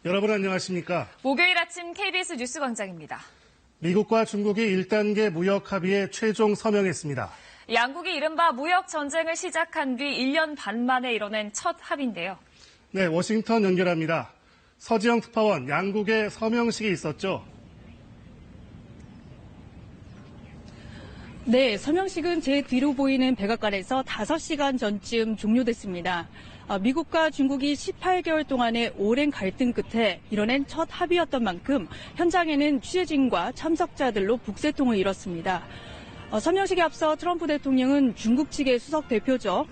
여러분 안녕하십니까? 목요일 아침 KBS 뉴스광장입니다. 미국과 중국이 1단계 무역 합의에 최종 서명했습니다. 양국이 이른바 무역 전쟁을 시작한 뒤 1년 반 만에 이뤄낸 첫 합의인데요. 네, 워싱턴 연결합니다. 서지영 특파원, 양국의 서명식이 있었죠? 네, 서명식은 제 뒤로 보이는 백악관에서 5시간 전쯤 종료됐습니다. 미국과 중국이 18개월 동안의 오랜 갈등 끝에 이뤄낸 첫 합의였던 만큼 현장에는 취재진과 참석자들로 북새통을 이뤘습니다. 서명식에 앞서 트럼프 대통령은 중국 측의 수석 대표죠.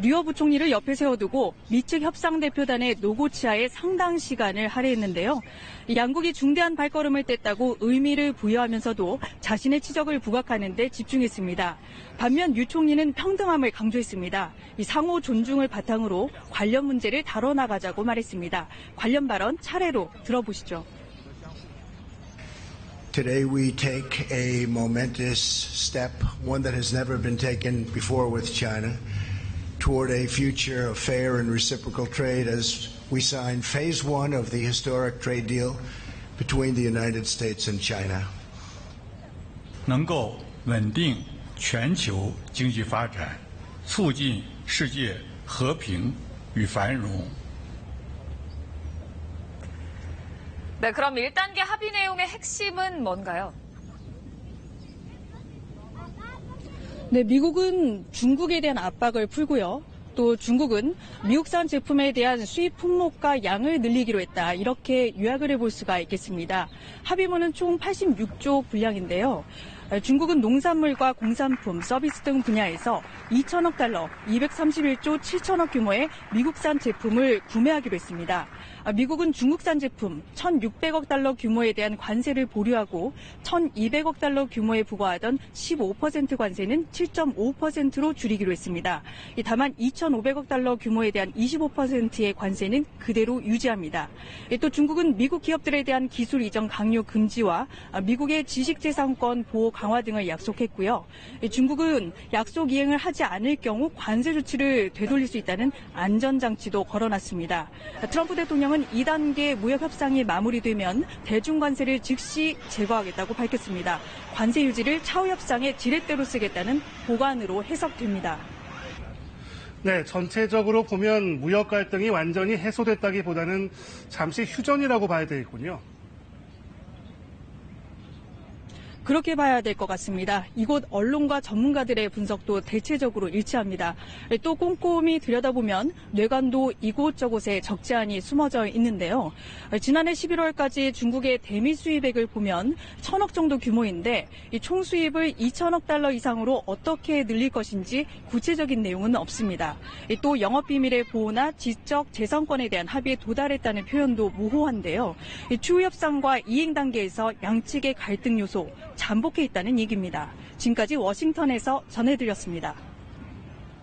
류어 부총리를 옆에 세워두고 미측 협상대표단의 노고치하에 상당 시간을 할애했는데요. 양국이 중대한 발걸음을 뗐다고 의미를 부여하면서도 자신의 치적을 부각하는 데 집중했습니다. 반면 류 총리는 평등함을 강조했습니다. 이 상호 존중을 바탕으로 관련 문제를 다뤄나가자고 말했습니다. 관련 발언 차례로 들어보시죠. Today we take a momentous step, one that has never been taken before with China, toward a future of fair and reciprocal trade as we sign phase one of the historic trade deal between the United States and China. 能够稳定全球经济发展，促进世界和平与繁荣。 네, 그럼 1단계 합의 내용의 핵심은 뭔가요? 네, 미국은 중국에 대한 압박을 풀고요. 또 중국은 미국산 제품에 대한 수입 품목과 양을 늘리기로 했다. 이렇게 요약을 해볼 수가 있겠습니다. 합의문은 총 86조 분량인데요. 중국은 농산물과 공산품, 서비스 등 분야에서 2천억 달러, 231조 7천억 규모의 미국산 제품을 구매하기로 했습니다. 미국은 중국산 제품 1,600억 달러 규모에 대한 관세를 보류하고 1,200억 달러 규모에 부과하던 15% 관세는 7.5%로 줄이기로 했습니다. 다만 2,500억 달러 규모에 대한 25%의 관세는 그대로 유지합니다. 또 중국은 미국 기업들에 대한 기술 이전 강요 금지와 미국의 지식재산권 보호 강화 등을 약속했고요. 중국은 약속 이행을 하지 않을 경우 관세 조치를 되돌릴 수 있다는 안전장치도 걸어놨습니다. 트럼프 대통령은 2단계 무역 협상이 마무리되면 대중 관세를 즉시 제거하겠다고 밝혔습니다. 관세 유지를 차후 협상의 지렛대로 쓰겠다는 보관으로 해석됩니다. 네, 전체적으로 보면 무역 갈등이 완전히 해소됐다기보다는 잠시 휴전이라고 봐야 되겠군요. 그렇게 봐야 될 것 같습니다. 이곳 언론과 전문가들의 분석도 대체적으로 일치합니다. 또 꼼꼼히 들여다보면 뇌관도 이곳저곳에 적지 않이 숨어져 있는데요. 지난해 11월까지 중국의 대미 수입액을 보면 1,000억 정도 규모인데 총 수입을 2천억 달러 이상으로 어떻게 늘릴 것인지 구체적인 내용은 없습니다. 또 영업비밀의 보호나 지적 재산권에 대한 합의에 도달했다는 표현도 모호한데요. 추후 협상과 이행 단계에서 양측의 갈등 요소 잠복해 있다는 얘기입니다. 지금까지 워싱턴에서 전해드렸습니다.